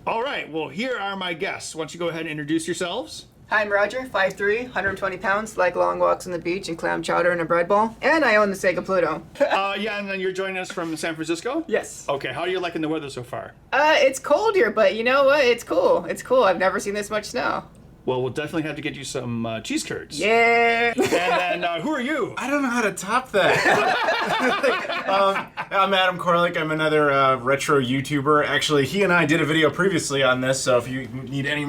All right, well, here are my guests. Why don't you go ahead and introduce yourselves? Hi, I'm Roger, 5'3", 120 pounds, like long walks on the beach and clam chowder and a bread bowl. And I own the Sega Pluto. Yeah, and then you're joining us from San Francisco? Yes. Okay, how are you liking the weather so far? It's cold here, but you know what? It's cool. It's cool. I've never seen this much snow. Well, we'll definitely have to get you some cheese curds. Yeah. And then, who are you? I don't know how to top that. I'm Adam Koralik. I'm another retro YouTuber. Actually, he and I did a video previously on this, so if you need any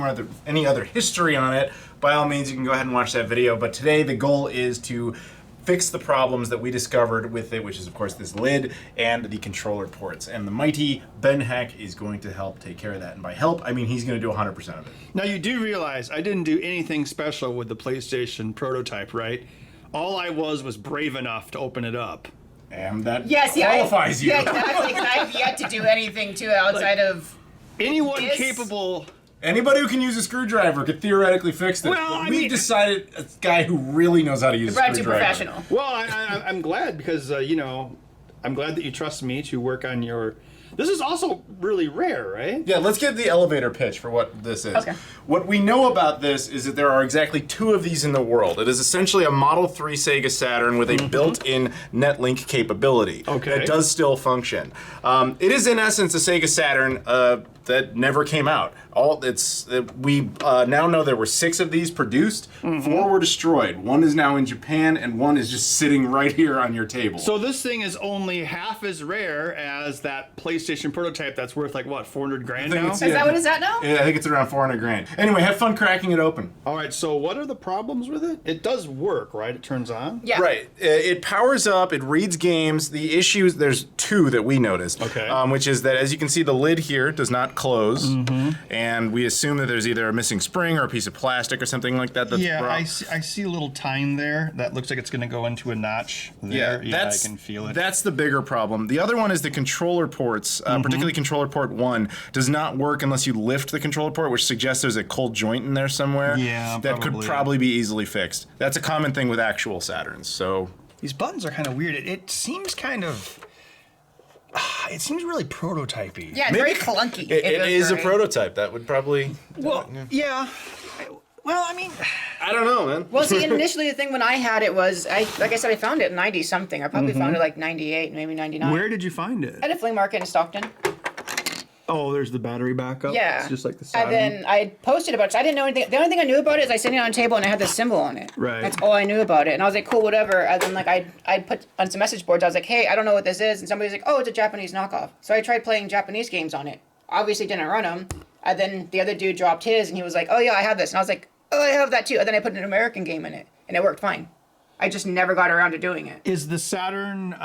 other history on it, by all means, you can go ahead and watch that video. But today, the goal is to fix the problems that we discovered with it, which is, of course, this lid and the controller ports. And the mighty Ben Heck is going to help take care of that. And by help, I mean he's going to do 100% of it. Now, you do realize I didn't do anything special with the PlayStation prototype, right? All I was brave enough to open it up. And that Yes, qualifies you. Yeah, exactly. 'Cause I've yet to do anything to it outside of Anyone this? capable... Anybody who can use a screwdriver could theoretically fix this. Well, but I we mean- decided a guy who really knows how to use a brought to screwdriver. professional. Well, I'm glad because, you know, I'm glad that you trust me to work on your... This is also really rare, right? Yeah, let's get the elevator pitch for what this is. Okay. What we know about this is that there are exactly 2 of these in the world. It is essentially a Model 3 Sega Saturn with a built-in NetLink capability. Okay. That does still function. It is in essence a Sega Saturn that never came out. We now know there were 6 of these produced. 4 were destroyed. 1 is now in Japan, and 1 is just sitting right here on your table. So this thing is only half as rare as that PlayStation prototype that's worth like, what, 400 grand think now? it's- Is that what is that now? Yeah, I think it's around 400 grand. Anyway, have fun cracking it open. All right, so what are the problems with it? It does work, right? It turns on? Yeah. Right. It powers up, it reads games. The issues, there's 2 that we noticed. Okay. Which is that, as you can see, the lid here does not close. And we assume that there's either a missing spring or a piece of plastic or something like that. That's Yeah, wrong. I see a little tine there. That looks like it's going to go into a notch there. Yeah, I can feel it. That's the bigger problem. The other one is the controller ports, particularly controller port 1, does not work unless you lift the controller port, which suggests there's a cold joint in there somewhere. Yeah, that could probably be easily fixed. That's a common thing with actual Saturns. So These buttons are kind of weird. It seems kind of... It seems really prototypey. Yeah, it's very clunky. it does is a very- prototype. That would probably. Well, yeah. Well, I mean... I don't know, man. Well, see, initially the thing when I had it was, like I said, I found it in 90 something. I probably found it like 98, maybe 99. Where did you find it? At a flea market in Stockton. Oh, there's the battery backup. Yeah. It's just like the And Saturn. then I posted about it. So I didn't know anything. The only thing I knew about it is I seen it on a table and I had this symbol on it. Right. That's all I knew about it. And I was like, cool, whatever. And then like I put on some message boards. I was like, hey, I don't know what this is. And somebody was like, oh, it's a Japanese knockoff. So I tried playing Japanese games on it. Obviously didn't run them. And then the other dude dropped his and he was like, oh yeah, I have this. And I was like, oh, I have that too. And then I put an American game in it and it worked fine. I just never got around to doing it. Is the Saturn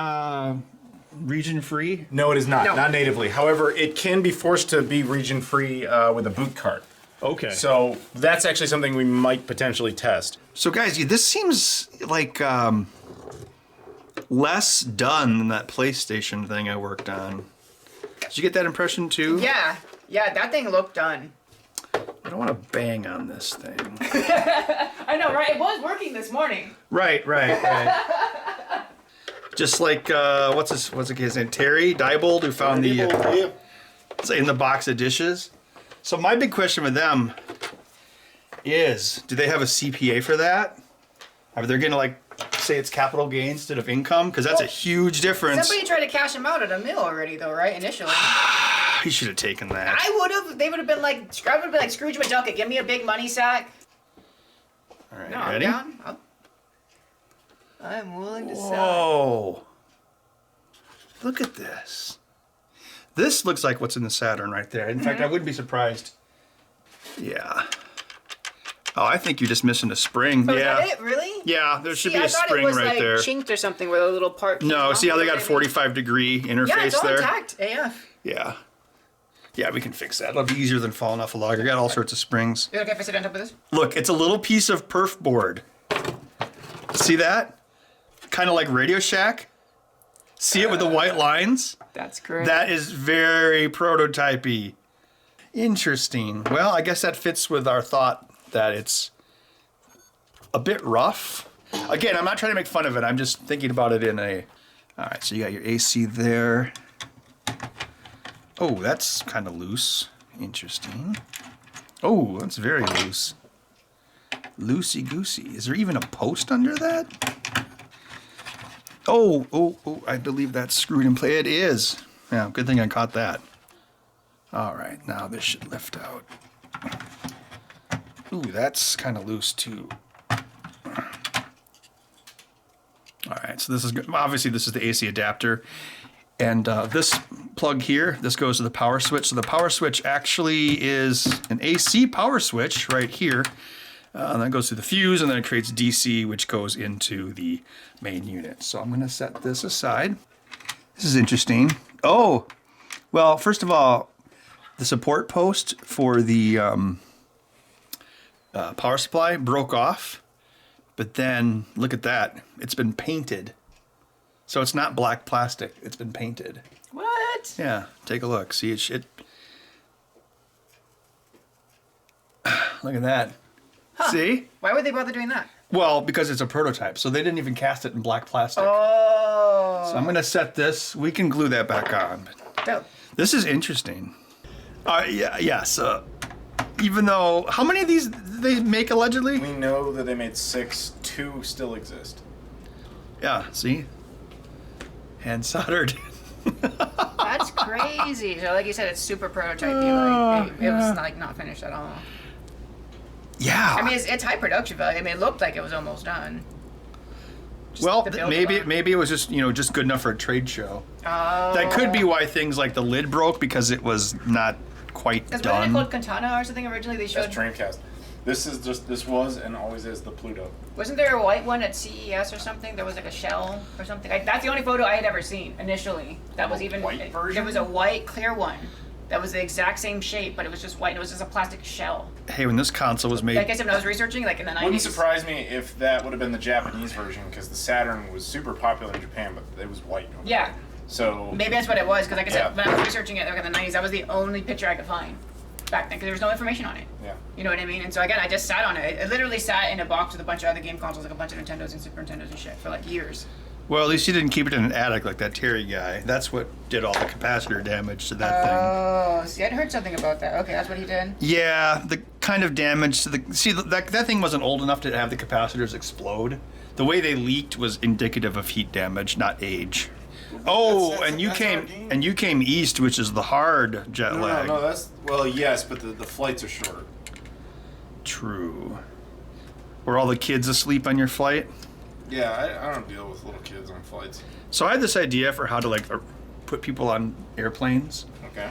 region-free? No, it is not. No. Not natively. However, it can be forced to be region-free with a boot cart. Okay. So that's actually something we might potentially test. So guys, this seems like less done than that PlayStation thing I worked on. Did you get that impression too? Yeah. Yeah, that thing looked done. I don't want to bang on this thing. I know, right? It was working this morning. Right. Just like what's his name? Terry Diebold, who found it's in the box of dishes. So my big question with them is, do they have a CPA for that? Are they going to like say it's capital gain instead of income? Because that's a huge difference. Somebody tried to cash him out at a mill already, though, right? Initially. He should have taken that. I would have. They would have been like, I would have been like Scrooge McDuck. Give me a big money sack. All right, No, I'm ready? down. I'm willing to sell. Whoa. Look at this. This looks like what's in the Saturn right there. In fact, I wouldn't be surprised. Yeah. Oh, I think you're just missing a spring. Oh, yeah. is that it? Really? Yeah, there should See, be I a thought spring it was right like there. chinked or something with a little part. came No, off, see how they you know got what I mean? 45-degree interface Yeah, it's all there? intact. AF. Yeah. Yeah, we can fix that. It'll be easier than falling off a log. I got all sorts of springs. You okay if I sit on top of this? Look, it's a little piece of perf board. See that? Kind of like Radio Shack. See it with the white lines? That's great. That is very prototypey. Interesting. Well, I guess that fits with our thought that it's a bit rough. Again, I'm not trying to make fun of it. I'm just thinking about it in a... All right, so you got your AC there. Oh, that's kind of loose. Interesting. Oh, that's very loose. Loosey-goosey. Is there even a post under that? Oh, I believe that's screwed in place. It is. Yeah, good thing I caught that. All right, now this should lift out. Ooh, that's kind of loose too. All right, so this is obviously this is the AC adapter, and this plug here, this goes to the power switch. So the power switch actually is an AC power switch right here. And that goes to the fuse, and then it creates DC, which goes into the main unit. So I'm going to set this aside. This is interesting. Oh, well, first of all, the support post for the power supply broke off. But then, look at that. It's been painted. So it's not black plastic. It's been painted. What? Yeah, take a look. See, it look at that. Huh. See? Why would they bother doing that? Well, because it's a prototype, so they didn't even cast it in black plastic. Oh. So I'm going to set this. We can glue that back on. Dope. This is interesting. Yes. Even though, how many of these did they make allegedly? We know that they made 6. 2 still exist. Yeah, see? Hand soldered. That's crazy. So like you said, it's super prototypey. Like, it was like not finished at all. Yeah. I mean, it's high production value. I mean, it looked like it was almost done. Just Well, the build maybe it was just just good enough for a trade show. Oh. That could be why things like the lid broke, because it was not quite Because wasn't it done. called Katana or something originally? They showed. That's Dreamcast. This was and always is the Pluto. Wasn't there a white one at CES or something? There was like a shell or something. That's the only photo I had ever seen initially. That was even white version? There was a white clear one that was the exact same shape, but it was just white. It was just a plastic shell. Hey, when this console was made, I guess when I was researching, like in the 90s. Wouldn't surprise me if that would have been the Japanese version, because the Saturn was super popular in Japan, but it was white. Yeah. So Maybe that's what it was, because like I said, Yeah. when I was researching it like in the 90s, that was the only picture I could find back then, because there was no information on it. yeah. You know what I mean? And so again, I just sat on it. It literally sat in a box with a bunch of other game consoles, like a bunch of Nintendos and Super Nintendos and shit, for like years. well, at least you didn't keep it in an attic like that Terry guy. That's what did all the capacitor damage to that thing. Oh, see, I'd heard something about that. Okay, that's what he did. Yeah, the kind of damage to the that thing wasn't old enough to have the capacitors explode. The way they leaked was indicative of heat damage, not age. Oh, and you came east, which is the hard jet lag. No, that's yes, but the flights are shorter. True. Were all the kids asleep on your flight? Yeah, I don't deal with little kids on flights. So I had this idea for how to put people on airplanes. Okay.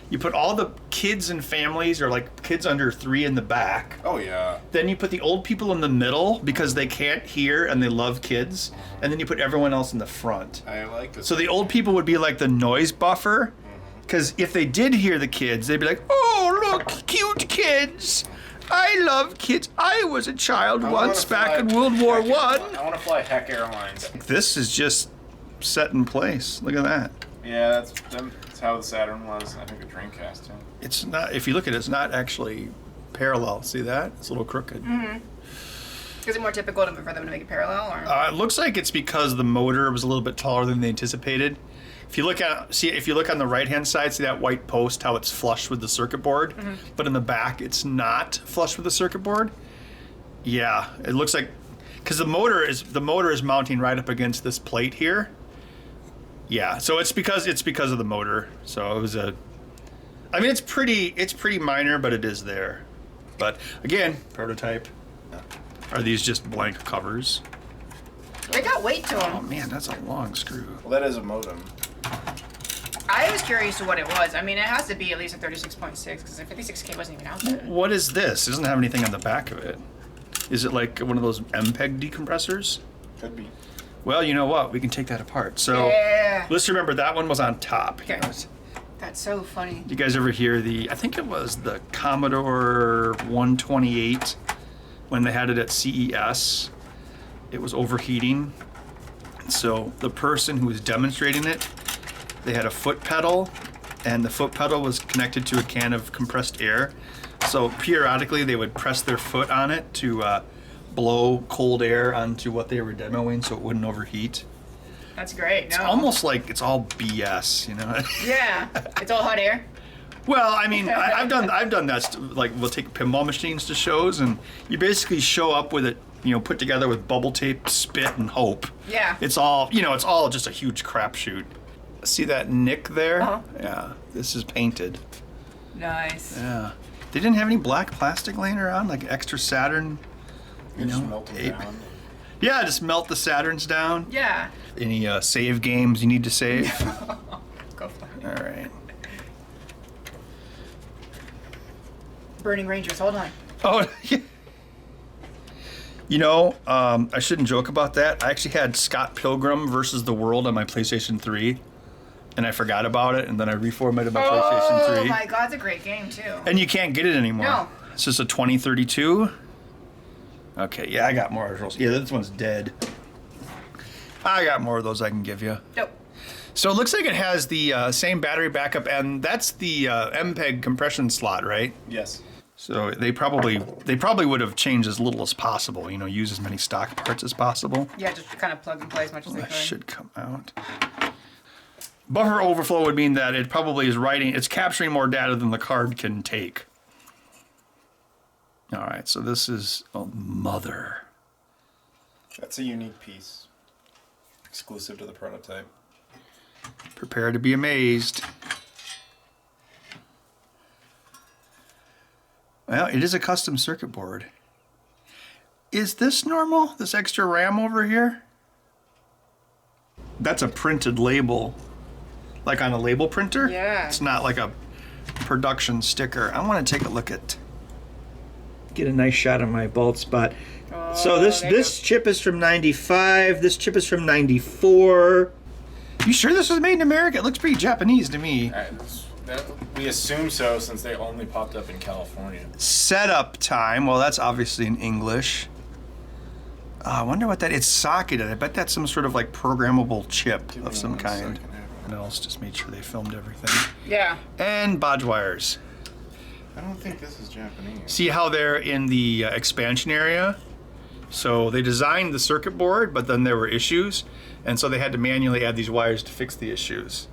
You put all the kids and families, or like kids under 3 in the back. Oh yeah. Then you put the old people in the middle because they can't hear and they love kids. And then you put everyone else in the front. I like this. So the old people would be like the noise buffer. Because if they did hear the kids, they'd be like, oh, look, cute kids. I love kids. I was a child once back in World War I. I want to fly Heck Airlines. This is just set in place. Look at that. Yeah, that's how the Saturn was. I think the Dreamcast too. It's not, if you look at it, it's not actually parallel. See that? It's a little crooked. Is it more typical for them to make it parallel, or? It looks like it's because the motor was a little bit taller than they anticipated. If you look on the right-hand side, see that white post, how it's flush with the circuit board, but in the back it's not flush with the circuit board. Yeah, it looks like, because the motor is mounting right up against this plate here. Yeah, so it's because of the motor. So it was I mean, it's pretty minor, but it is there. But again, prototype. Are these just blank covers? They got weight to Oh them. man, that's a long screw. Well, that is a modem. I was curious to what it was. I mean, it has to be at least a 36.6, because the 56K wasn't even out there. What is this? It doesn't have anything on the back of it. Is it like one of those MPEG decompressors? Could be. Well, you know what? We can take that apart. So Yeah. let's remember that one was on top. Okay. That's so funny. You guys ever hear I think it was the Commodore 128 when they had it at CES. It was overheating. So the person who was demonstrating it, they had a foot pedal, and the foot pedal was connected to a can of compressed air. So periodically they would press their foot on it to blow cold air onto what they were demoing so it wouldn't overheat. That's great. No. It's almost like it's all BS, you know? Yeah. It's all hot air. Well, I mean, I've done that. Like, we'll take pinball machines to shows, and you basically show up with it, put together with bubble tape, spit, and hope. Yeah. It's all just a huge crapshoot. See that nick there? Uh-huh. Yeah, this is painted. Nice. Yeah. They didn't have any black plastic laying around, like extra Saturn. Just melt them down. Yeah, just melt the Saturns down. Yeah. Any save games you need to save? Go for it. All right. Burning Rangers, hold on. Oh, I shouldn't joke about that. I actually had Scott Pilgrim versus the World on my PlayStation 3, and I forgot about it, and then I reformatted my PlayStation 3. Oh my god, it's a great game too. And you can't get it anymore. No. It's just a 2032. Okay, yeah, I got more of those. Yeah, this one's dead. I got more of those I can give you. Nope. So it looks like it has the same battery backup, and that's the MPEG compression slot, right? Yes. So they probably would have changed as little as possible. Use as many stock parts as possible. Yeah, just kind of plug and play as much as they That could. should come out. Buffer overflow would mean that it probably is it's capturing more data than the card can take. All right, so this is mother. That's a unique piece. Exclusive to the prototype. Prepare to be amazed. Well, it is a custom circuit board. Is this normal? This extra RAM over here? That's a printed label. Like on a label printer? Yeah. It's not like a production sticker. I want to take a look at... Get a nice shot of my bald spot. So this chip is from 95. This chip is from 94. You sure this was made in America? It looks pretty Japanese to me. We assume so since they only popped up in California. Setup time. Well, that's obviously in English. I wonder what that is. It's socketed. I bet that's some sort of like programmable chip of some kind. And else just made sure they filmed everything. Yeah. And bodge wires. I don't think this is Japanese. See how they're in the expansion area? So they designed the circuit board, but then there were issues, and so they had to manually add these wires to fix the issues.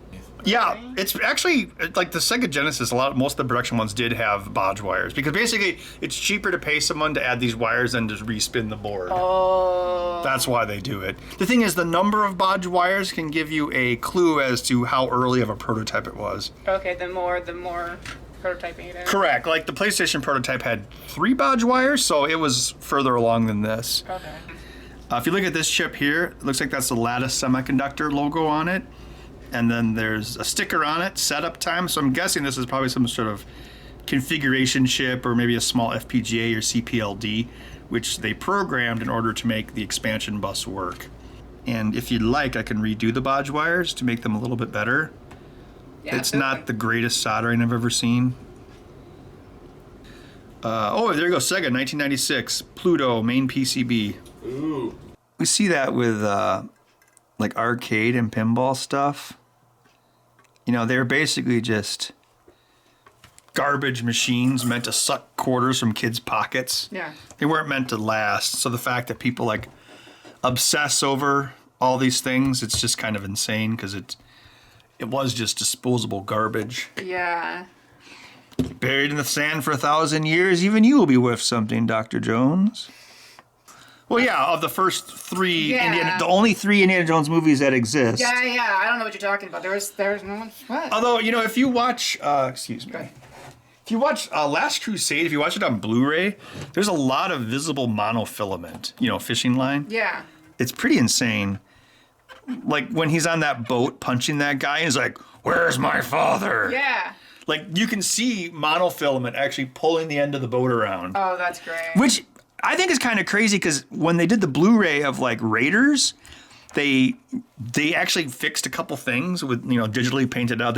Yeah, it's actually like the Sega Genesis. Most of the production ones did have bodge wires because basically it's cheaper to pay someone to add these wires than to respin the board. Oh. That's why they do it. The thing is, the number of bodge wires can give you a clue as to how early of a prototype it was. Okay, the more prototyping it is. Correct. Like the PlayStation prototype had 3 bodge wires, so it was further along than this. Okay. If you look at this chip here, it looks like that's the Lattice Semiconductor logo on it. And then there's a sticker on it, setup time. So I'm guessing this is probably some sort of configuration chip or maybe a small FPGA or CPLD, which they programmed in order to make the expansion bus work. And if you'd like, I can redo the bodge wires to make them a little bit better. Yeah, It's not the greatest soldering I've ever seen. Oh, there you go, Sega, 1996, Pluto, main PCB. Ooh. We see that with like arcade and pinball stuff. They're basically just garbage machines meant to suck quarters from kids' pockets. Yeah. They weren't meant to last. So the fact that people like obsess over all these things, it's just kind of insane because it was just disposable garbage. Yeah. Buried in the sand for 1,000 years, even you will be worth something, Dr. Jones. Well, yeah, of the first 3, Yeah. the only 3 Indiana Jones movies that exist. Yeah. I don't know what you're talking about. There's no one. What? Although, if you watch, excuse me, if you watch Last Crusade, if you watch it on Blu-ray, there's a lot of visible monofilament, fishing line. Yeah. It's pretty insane. Like when he's on that boat punching that guy, he's like, "Where's my father?" Yeah. Like you can see monofilament actually pulling the end of the boat around. Oh, that's great. Which I think is kind of crazy because when they did the Blu-ray of like Raiders, they actually fixed a couple things with digitally painted out.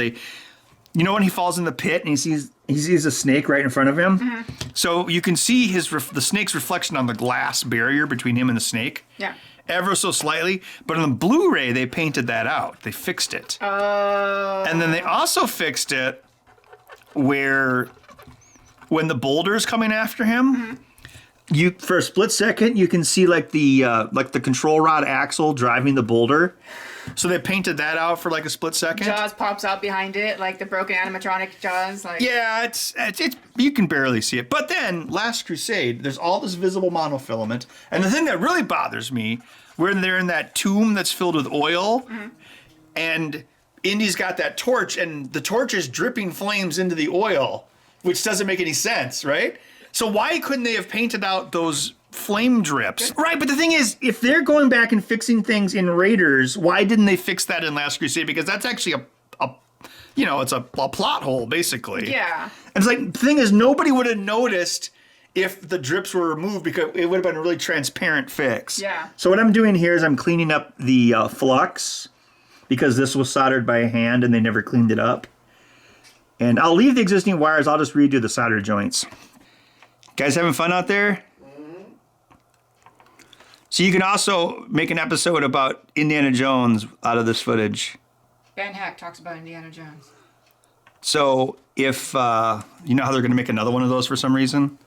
When he falls in the pit and he sees a snake right in front of him, so you can see the snake's reflection on the glass barrier between him and the snake. Yeah. Ever so slightly, but on the Blu-ray they painted that out. They fixed it. And then they also fixed it where when the boulder's coming after him, you for a split second you can see like the control rod axle driving the boulder, So they painted that out for like a split second. Jaws pops out behind it, like the broken animatronic Jaws. Like Yeah, it's you can barely see it. But then Last Crusade, there's all this visible monofilament, and the thing that really bothers me, when they're in that tomb that's filled with oil, and Indy's got that torch, and the torch is dripping flames into the oil, which doesn't make any sense, right? So why couldn't they have painted out those flame drips? Right, but the thing is, if they're going back and fixing things in Raiders, why didn't they fix that in Last Crusade? Because that's actually it's a plot hole, basically. Yeah. And it's like, the thing is, nobody would have noticed if the drips were removed because it would have been a really transparent fix. Yeah. So what I'm doing here is I'm cleaning up the flux, because this was soldered by hand and they never cleaned it up. And I'll leave the existing wires. I'll just redo the solder joints. Guys having fun out there? So you can also make an episode about Indiana Jones out of this footage. Ben Hack talks about Indiana Jones. So if, you know how they're going to make another one of those for some reason?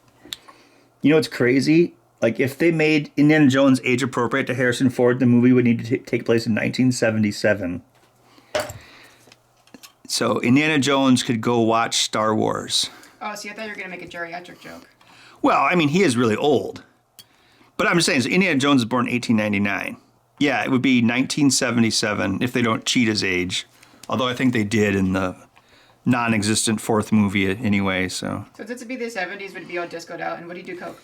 You know what's crazy? Like, if they made Indiana Jones age appropriate to Harrison Ford, the movie would need to take place in 1977. So Indiana Jones could go watch Star Wars. Oh, see, I thought you were going to make a geriatric joke. Well, I mean, he is really old. But I'm just saying, so Indiana Jones was born in 1899. Yeah, it would be 1977 if they don't cheat his age. Although I think they did in the non-existent fourth movie anyway, so. So this would be the 70s, would be all discoed out, and would he do coke?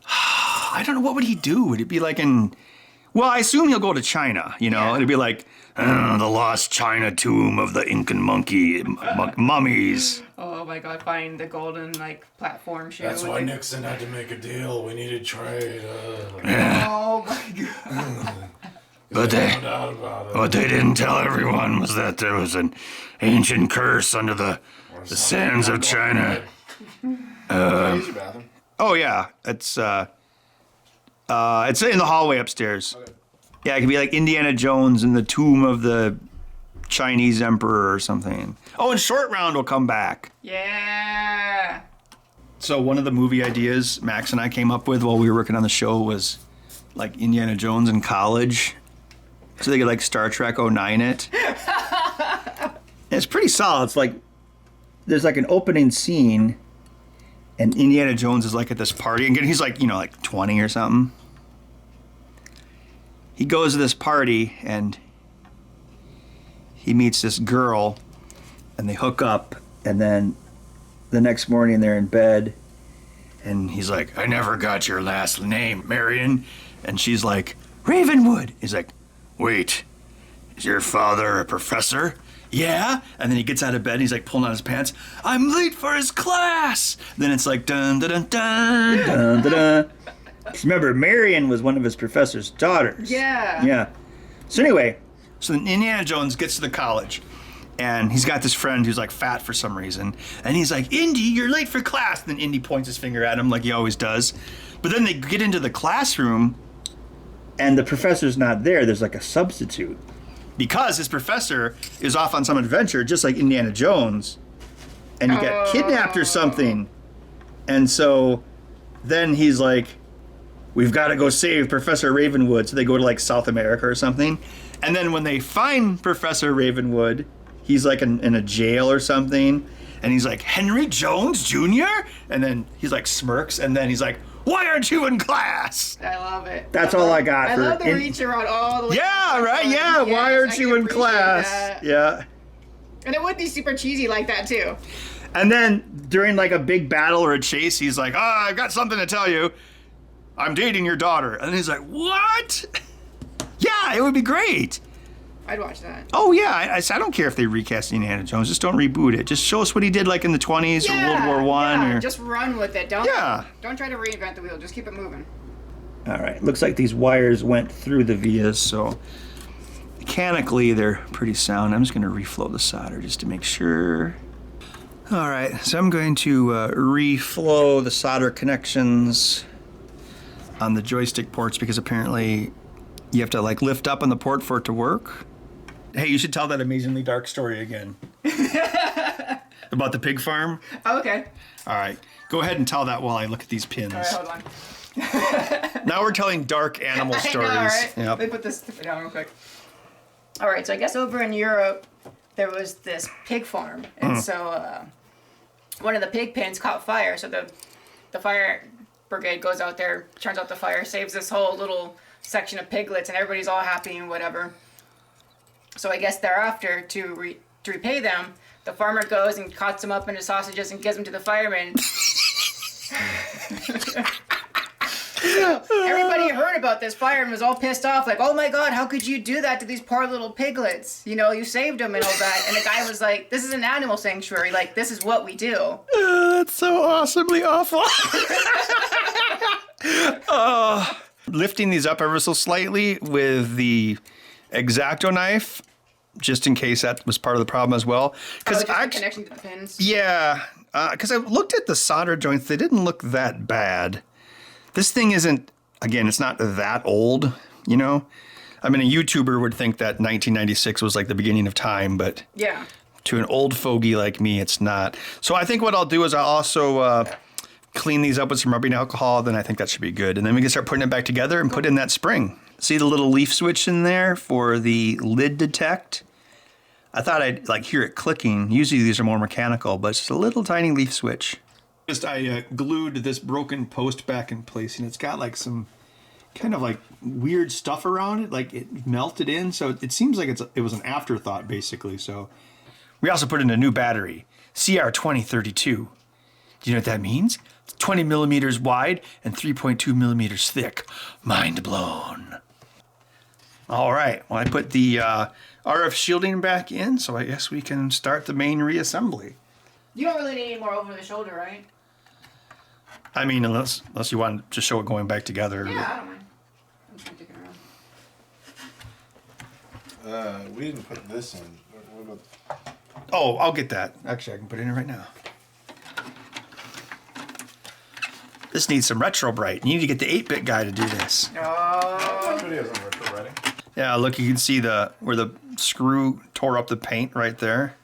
I don't know, what would he do? Would it be like in... Well, I assume he'll go to China, you know? Yeah. It'd be like, the lost China tomb of the Incan monkey mummies. Oh my god, find the golden, like, platform shoe. That's why Nixon had to make a deal. We needed trade. Oh my god. But what they didn't tell everyone was that there was an ancient curse under the sands of China. Use your bathroom. Oh yeah, it's in the hallway upstairs. Okay. Yeah, it could be like Indiana Jones in the tomb of the Chinese emperor or something. Oh, and Short Round will come back. Yeah. So one of the movie ideas Max and I came up with while we were working on the show was like Indiana Jones in college. So they could like Star Trek 09 it. And it's pretty solid. It's like, there's like an opening scene and Indiana Jones is like at this party. And he's like, like 20 or something. He goes to this party and he meets this girl and they hook up. And then the next morning they're in bed and he's like, I never got your last name, Marion. And she's like, Ravenwood. He's like, wait, is your father a professor? Yeah. And then he gets out of bed and he's like pulling on his pants. I'm late for his class. Then it's like dun dun dun dun dun dun dun. Remember, Marion was one of his professor's daughters. Yeah. Yeah. So anyway, so then Indiana Jones gets to the college and he's got this friend who's like fat for some reason. And he's like, Indy, you're late for class. And then Indy points his finger at him like he always does. But then they get into the classroom and the professor's not there. There's like a substitute. Because his professor is off on some adventure, just like Indiana Jones. And he got kidnapped or something. And so then he's like, we've got to go save Professor Ravenwood. So they go to like South America or something. And then when they find Professor Ravenwood, he's like in a jail or something. And he's like, Henry Jones Jr.? And then he's like smirks. And then he's like, why aren't you in class? I love it. That's all I got. I love the reach around all the way. Yeah, right? Yeah, Yes, why aren't I you can in appreciate class? that. Yeah. And it would be super cheesy like that too. And then during like a big battle or a chase, he's like, I've got something to tell you. I'm dating your daughter. And he's like, what? Yeah, it would be great. I'd watch that. Oh, yeah. I don't care if they recast Indiana Jones. Just don't reboot it. Just show us what he did like in the 20s or World War One. Yeah, or... just run with it. Don't try to reinvent the wheel. Just keep it moving. All right. Looks like these wires went through the vias, so mechanically they're pretty sound. I'm just going to reflow the solder just to make sure. All right. So I'm going to reflow the solder connections on the joystick ports because apparently you have to like lift up on the port for it to work. Hey, you should tell that amazingly dark story again. About the pig farm? Oh, okay. All right. Go ahead and tell that while I look at these pins. All right, hold on. 'Cause- Now we're telling dark animal stories. I know, right? Yep. Let me put this down real quick. All right, so I guess over in Europe, there was this pig farm. And so one of the pig pens caught fire. So the fire brigade goes out there, turns out the fire, saves this whole little section of piglets, and everybody's all happy and whatever. So I guess thereafter, to repay them, the farmer goes and cuts them up into sausages and gives them to the firemen. Everybody heard about this fire and was all pissed off, like, oh my god, how could you do that to these poor little piglets? You know, you saved them and all that. And the guy was like, this is an animal sanctuary, like, this is what we do. That's so awesomely awful. Lifting these up ever so slightly with the X-Acto knife, just in case that was part of the problem as well. Because the connection to the pins. Yeah, because I looked at the solder joints, they didn't look that bad. This thing isn't, again, it's not that old, you know? I mean, a YouTuber would think that 1996 was like the beginning of time, but yeah, to an old fogey like me, it's not. So I think what I'll do is I'll also clean these up with some rubbing alcohol, then I think that should be good. And then we can start putting it back together and put in that spring. See the little leaf switch in there for the lid detect? I thought I'd like hear it clicking. Usually these are more mechanical, but it's just a little tiny leaf switch. I glued this broken post back in place, and it's got like some kind of like weird stuff around it, like it melted in, so it seems like it was an afterthought basically. So we also put in a new battery, CR2032. Do you know what that means? It's 20 millimeters wide and 3.2 millimeters thick. Mind blown. All right, well, I put the RF shielding back in, so I guess we can start the main reassembly. you don't really need any more over the shoulder, right? I mean, unless you want to show it going back together. Yeah, I don't mind. I'm just gonna take it around. We didn't put this in. What about... Oh, I'll get that. Actually, I can put it in right now. This needs some retro bright. You need to get the 8-bit guy to do this. Oh. videos on retro writing. Yeah, look, you can see where the screw tore up the paint right there.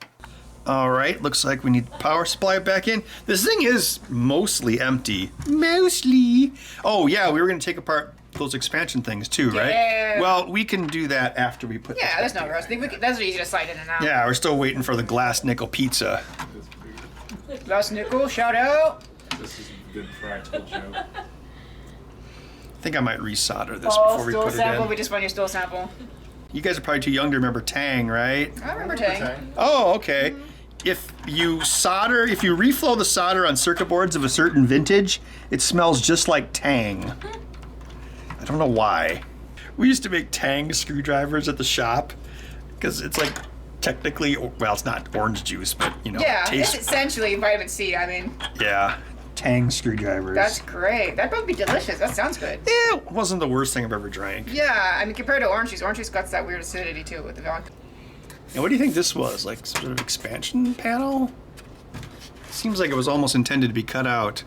All right, looks like we need power supply back in. This thing is mostly empty. Mostly. Oh, yeah, we were going to take apart those expansion things too, right? Yeah. Well, we can do that after we put Yeah, there's no rush. That's easy to slide in and out. Yeah, we're still waiting for the glass nickel pizza. Glass nickel, shout out. This is a good practical joke. I think I might resolder this before we stool put sample. it in. We just found your stool sample. You guys are probably too young to remember Tang, right? I remember Tang. Oh, okay. If you reflow the solder on circuit boards of a certain vintage, it smells just like Tang. I don't know why. We used to make Tang screwdrivers at the shop because it's like technically, well, it's not orange juice, but you know, Yeah, tastes. it's essentially vitamin C. I mean, Yeah, Tang screwdrivers. that's great. That'd probably be delicious. That sounds good. It wasn't the worst thing I've ever drank. Yeah, I mean, compared to orange juice got that weird acidity too with the vodka. And what do you think this was? Like sort of expansion panel? Seems like it was almost intended to be cut out.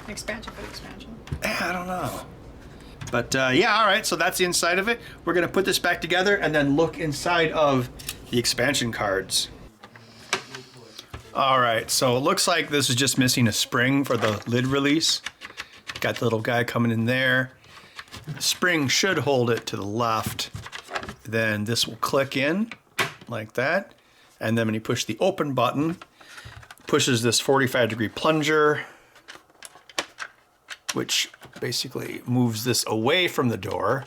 Expansion for the expansion. I don't know. But yeah, all right, so that's the inside of it. We're gonna put this back together and then look inside of the expansion cards. All right, so it looks like this is just missing a spring for the lid release. Got the little guy coming in there. The spring should hold it to the left. Then this will click in like that. And then when you push the open button, pushes this 45-degree plunger, which basically moves this away from the door,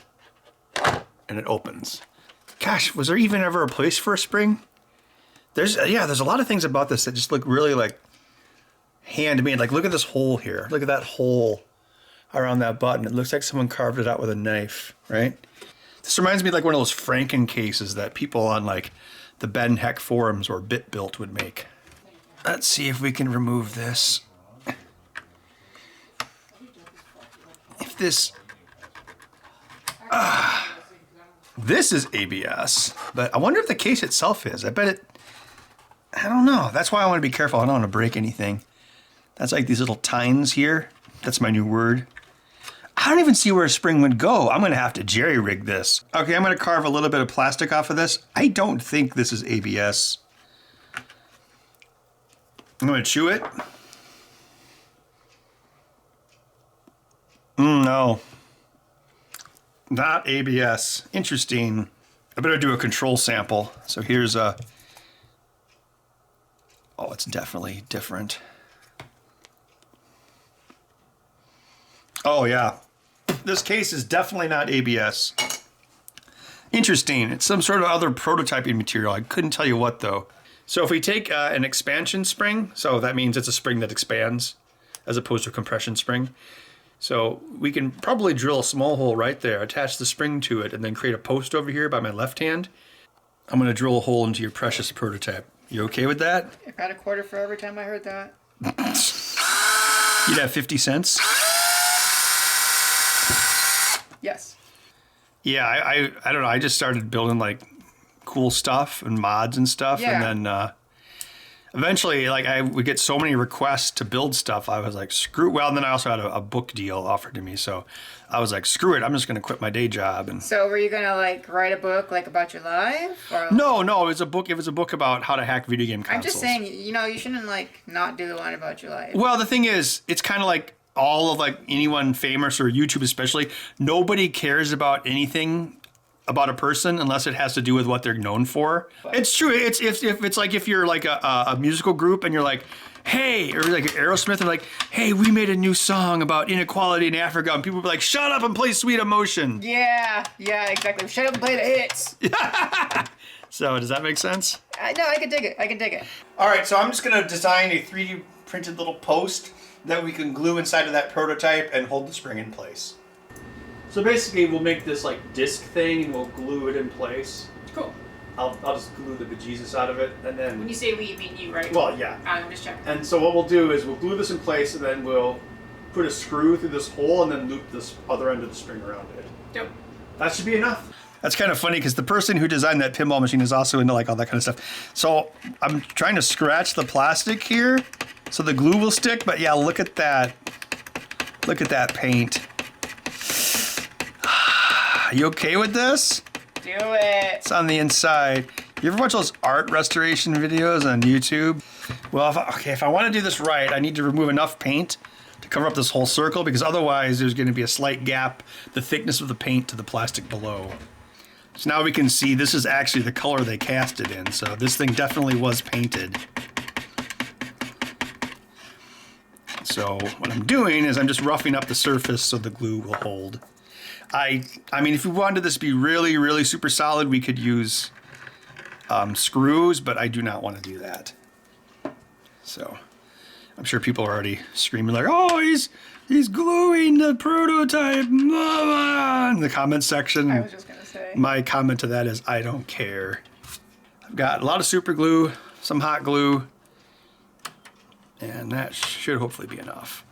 and it opens. Gosh, was there even ever a place for a spring? There's a lot of things about this that just look really like handmade. Like, look at this hole here. Look at that hole around that button. It looks like someone carved it out with a knife, right? This reminds me of like one of those Franken cases that people on like the Ben Heck forums or BitBuilt would make. Let's see if we can remove this. If this... this is ABS, but I wonder if the case itself is. I bet it... I don't know. That's why I want to be careful. I don't want to break anything. That's like these little tines here. That's my new word. I don't even see where a spring would go. I'm going to have to jerry-rig this. Okay, I'm going to carve a little bit of plastic off of this. I don't think this is ABS. I'm going to chew it. No. Not ABS. Interesting. I better do a control sample. So here's a... Oh, it's definitely different. Oh, yeah. This case is definitely not ABS. Interesting. It's some sort of other prototyping material. I couldn't tell you what, though. So if we take an expansion spring, so that means it's a spring that expands as opposed to a compression spring. So we can probably drill a small hole right there, attach the spring to it, and then create a post over here by my left hand. I'm going to drill a hole into your precious prototype. You okay with that? I got a quarter for every time I heard that. You'd have 50 cents? Yes. Yeah, I don't know. I just started building like cool stuff and mods and stuff. Yeah. And then eventually, like I would get so many requests to build stuff. I was like, screw. Well, and then I also had a book deal offered to me. So I was like, screw it. I'm just going to quit my day job. And So were you going to like write a book like about your life? Or... No, it was a book. It was a book about how to hack video game consoles. I'm just saying, you know, you shouldn't like not do the one about your life. Well, the thing is, it's kind of like all of like anyone famous or YouTube especially, nobody cares about anything about a person unless it has to do with what they're known for. It's true. It's if it's like if you're like a musical group and you're like, hey, or like Aerosmith are like, hey, we made a new song about inequality in Africa, and people be like, shut up and play Sweet Emotion. Yeah, exactly. Shut up and play the hits. So does that make sense? No, I can dig it. All right, so I'm just gonna design a 3D printed little post that we can glue inside of that prototype and hold the spring in place. So basically, we'll make this like disc thing and we'll glue it in place. Cool. I'll just glue the bejesus out of it, and then... When you say we, you mean you, right? Well, yeah. I'm just checking. And so what we'll do is we'll glue this in place, and then we'll put a screw through this hole and then loop this other end of the string around it. Dope. That should be enough. That's kind of funny because the person who designed that pinball machine is also into like all that kind of stuff. So I'm trying to scratch the plastic here so the glue will stick, but yeah, look at that. Look at that paint. You okay with this? Do it. It's on the inside. You ever watch those art restoration videos on YouTube? Well, if I want to do this right, I need to remove enough paint to cover up this whole circle, because otherwise there's going to be a slight gap, the thickness of the paint to the plastic below. So now we can see this is actually the color they cast it in. So this thing definitely was painted. So what I'm doing is I'm just roughing up the surface so the glue will hold. I mean, if we wanted this to be really, really super solid, we could use screws, but I do not want to do that. So I'm sure people are already screaming like, "Oh, he's gluing the prototype!" in the comment section. I was just gonna say. My comment to that is, I don't care. I've got a lot of super glue, some hot glue, and that should hopefully be enough.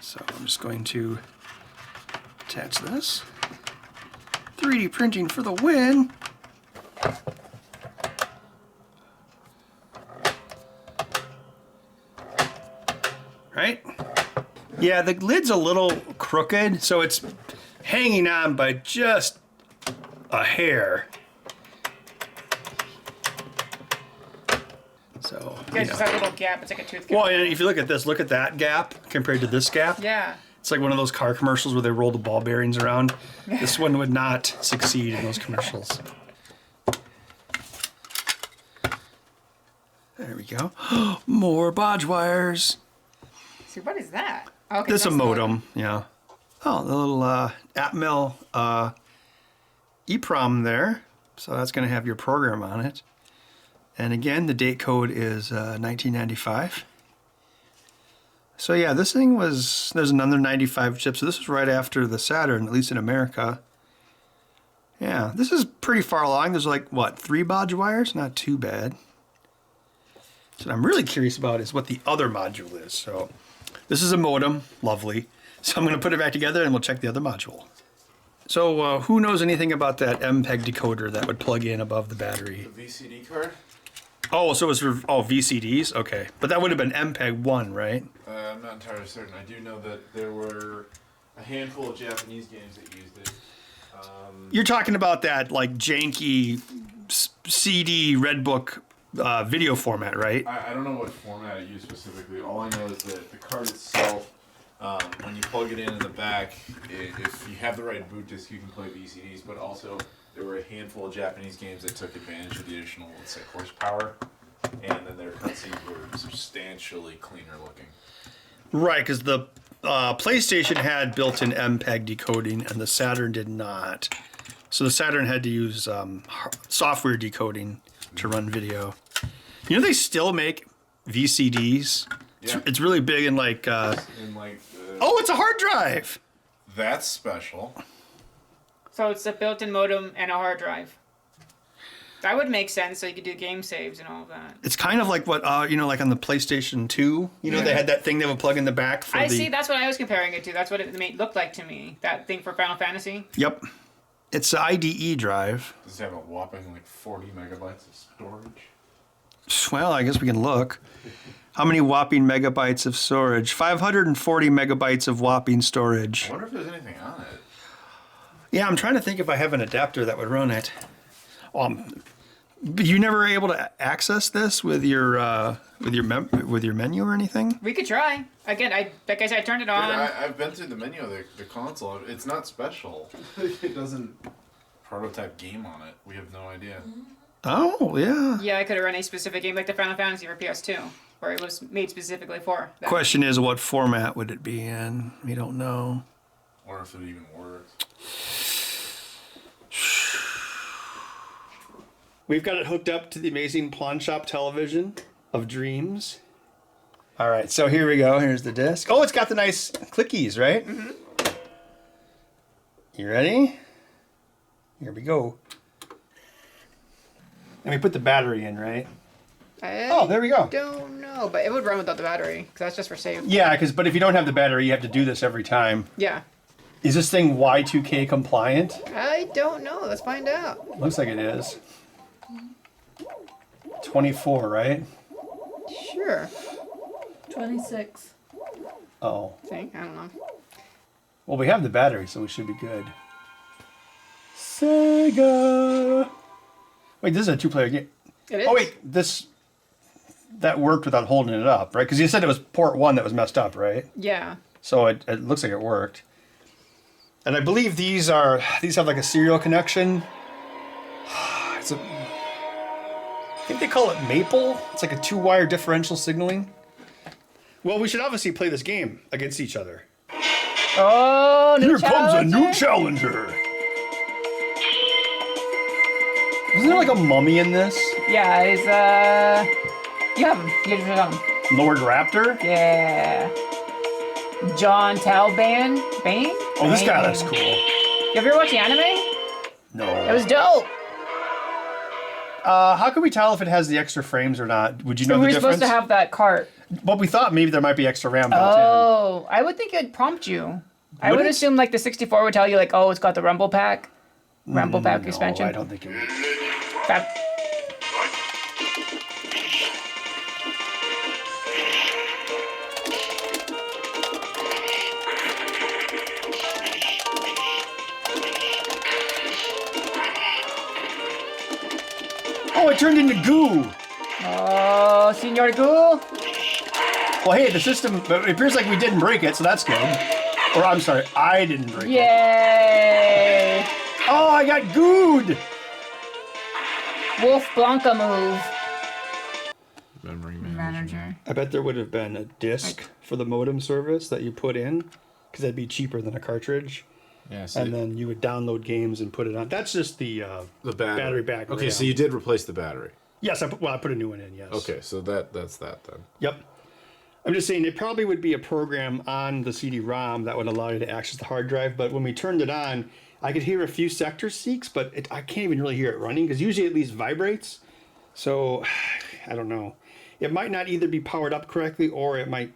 So I'm just going to attach this. 3D printing for the win. Right? Yeah, the lid's a little crooked, so it's hanging on by just a hair. So, Yeah, just that little gap. It's like a tooth gap. Well, and if you look at this, look at that gap compared to this gap. Yeah. It's like one of those car commercials where they roll the ball bearings around. This one would not succeed in those commercials. There we go. More bodge wires. See, what is that? Okay, This is a that's the modem, yeah. Oh, the little Atmel EEPROM there. So that's going to have your program on it. And again, the date code is 1995. So yeah, this thing was, there's another 95 chip. So this was right after the Saturn, at least in America. Yeah, this is pretty far along. There's like, what, 3 bodge wires? Not too bad. So what I'm really curious about is what the other module is. So this is a modem, lovely. So I'm going to put it back together and we'll check the other module. So who knows anything about that MPEG decoder that would plug in above the battery? The VCD card? Oh, so it was for VCDs? Okay. But that would have been MPEG 1, right? I'm not entirely certain. I do know that there were a handful of Japanese games that used it. You're talking about that like janky CD Red Book video format, right? I don't know what format it used specifically. All I know is that the card itself, when you plug it in the back, if you have the right boot disk, you can play VCDs, but also there were a handful of Japanese games that took advantage of the additional, let's say, horsepower, and then their cutscenes were substantially cleaner looking. Right, because the PlayStation had built-in MPEG decoding, and the Saturn did not. So the Saturn had to use software decoding to run video. You know, they still make VCDs. Yeah. It's really big in like. Oh, it's a hard drive. That's special. So it's a built-in modem and a hard drive. That would make sense, so you could do game saves and all of that. It's kind of like what like on the PlayStation 2. You know, they had that thing they would plug in the back for see. That's what I was comparing it to. That's what it looked like to me. That thing for Final Fantasy. Yep. It's an IDE drive. Does it have a whopping like 40 megabytes of storage? Well, I guess we can look. How many whopping megabytes of storage? 540 megabytes of whopping storage. I wonder if there's anything on it. Yeah, I'm trying to think if I have an adapter that would run it. But you never were able to access this with your menu or anything? We could try. Again, like I said, I turned it on. I've been through the menu of the console. It's not special. It doesn't prototype game on it. We have no idea. Oh, yeah. Yeah, I could have run a specific game like the Final Fantasy for PS2, where it was made specifically for that. Question is, what format would it be in? We don't know. Or if it even works. We've got it hooked up to the amazing Pawn Shop television of dreams. All right, so here we go. Here's the disc. Oh, it's got the nice clickies, right? Mm-hmm. You ready? Here we go. And we put the battery in, right? There we go. Don't know, but it would run without the battery, because that's just for save. Yeah, but if you don't have the battery, you have to do this every time. Yeah. Is this thing Y2K compliant? I don't know. Let's find out. Looks like it is. 24, right? Sure. 26. Oh. I don't know. Well, we have the battery, so we should be good. Sega. Wait, this is a two-player game. It is. Oh wait, that worked without holding it up, right? Because you said it was port 1 that was messed up, right? Yeah. So it looks like it worked. And I believe these have like a serial connection. I think they call it Maple. It's like a 2-wire differential signaling. Well, we should obviously play this game against each other. Oh, Here comes a new challenger. Isn't there like a mummy in this? Yeah, it's you have him. You have him. Lord Raptor? Yeah. John Talban? Bane? Oh, this guy looks cool. You ever watched the anime? No. It was dope. How can we tell if it has the extra frames or not? Would you know the We were difference? supposed to have that cart. But we thought maybe there might be extra RAM built Oh, I would think it'd prompt you. I would it? assume like the 64 would tell you like, oh, it's got the Rumble Pack. Rumble Pack in. expansion. No, I don't think it would. That- Oh, it turned into goo. Oh, Senor Ghoul. Well, hey, the system, it appears like we didn't break it, so that's good. Or, I'm sorry, I didn't break it. Yay! Oh, I got gooed. Wolf Blanca move. Memory Manager. I bet there would have been a disc for the modem service that you put in, because that'd be cheaper than a cartridge. Yeah, And then you would download games and put it on. That's just the battery back. Okay, RAM. so you did replace the battery. Yes, I put a new one in, yes. Okay, so that's that then. Yep. I'm just saying, it probably would be a program on the CD-ROM that would allow you to access the hard drive, but when we turned it on, I could hear a few sector seeks, but I can't even really hear it running, because usually it at least vibrates. So, I don't know. It might not either be powered up correctly, or it might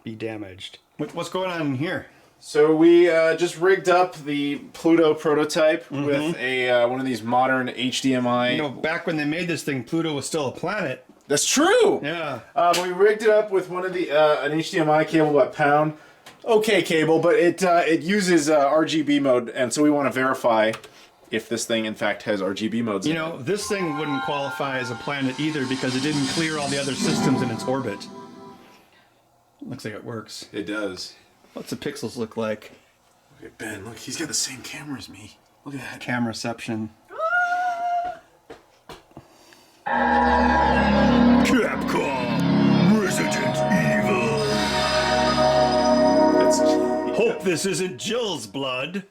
be damaged. What's going on in here? So we just rigged up the Pluto prototype with a one of these modern HDMI. You know, back when they made this thing, Pluto was still a planet. That's true. Yeah. We rigged it up with one of the an HDMI cable by pound. Okay, cable, but it uses RGB mode, and so we want to verify if this thing in fact has RGB modes. You know, this thing wouldn't qualify as a planet either because it didn't clear all the other systems in its orbit. Looks like it works. It does. What's the pixels look like? Look at Ben. Look, he's got the same camera as me. Look at that. Camera reception. Capcom Resident Evil. That's Hope this isn't Jill's blood.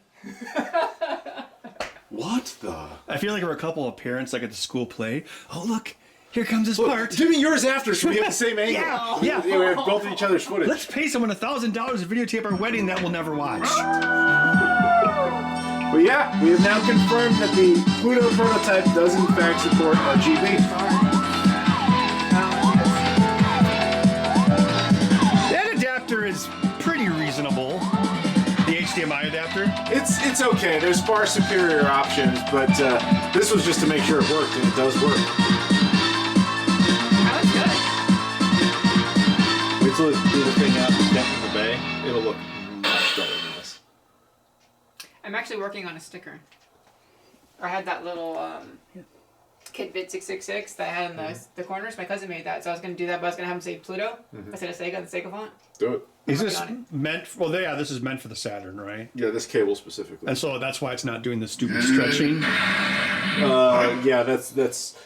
what the? I feel like there were a couple of parents like at the school play. Oh look, here comes his part. Give me yours after so we have the same angle. Yeah. We have both of each other's footage. Let's pay someone $1,000 to videotape our wedding that we'll never watch. But yeah, we have now confirmed that the Pluto prototype does in fact support RGB. That adapter is pretty reasonable. The HDMI adapter. It's okay. There's far superior options, but this was just to make sure it worked, and it does work. That was good. Wait till it do the thing out in the bay. It'll look much better than this. I'm actually working on a sticker. I had that little KidVid 666 that I had in the corners. My cousin made that, so I was going to do that, but I was going to have him say Pluto instead of Sega and the Sega font. Do it. Is this meant? Well, yeah, this is meant for the Saturn, right? Yeah, this cable specifically. And so that's why it's not doing the stupid stretching. Yeah, that's.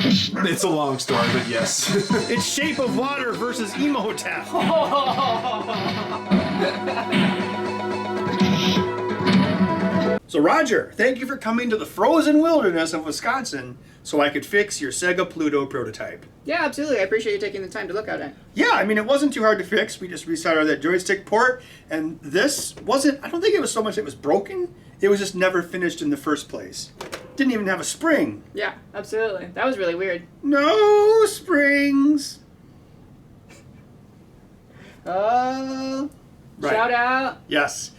It's a long story, but yes. It's Shape of Water versus Emotep. So Roger, thank you for coming to the frozen wilderness of Wisconsin so I could fix your Sega Pluto prototype. Yeah, absolutely. I appreciate you taking the time to look at it. Yeah, I mean, it wasn't too hard to fix. We just restarted that joystick port, and this wasn't, I don't think it was so much it was broken, it was just never finished in the first place. Didn't even have a spring. Yeah, absolutely. That was really weird. No springs. Oh, Right. shout out. Yes.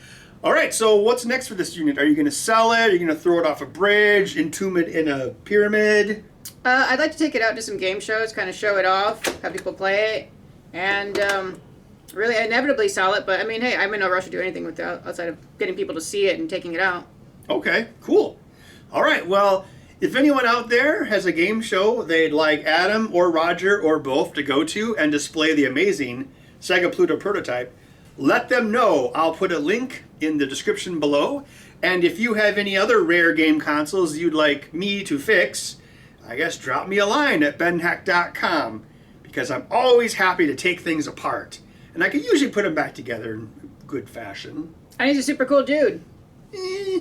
All right, so what's next for this unit? Are you going to sell it? Are you going to throw it off a bridge, entomb it in a pyramid? I'd like to take it out to some game shows, kind of show it off, have people play it, and really inevitably sell it. But I mean, hey, I'm in no rush to do anything with it outside of getting people to see it and taking it out. Okay, cool. All right, well, if anyone out there has a game show they'd like Adam or Roger or both to go to and display the amazing Sega Pluto prototype, let them know. I'll put a link in the description below. And if you have any other rare game consoles you'd like me to fix, I guess drop me a line at benhack.com, because I'm always happy to take things apart. And I can usually put them back together in good fashion. And he's a super cool dude. Eh.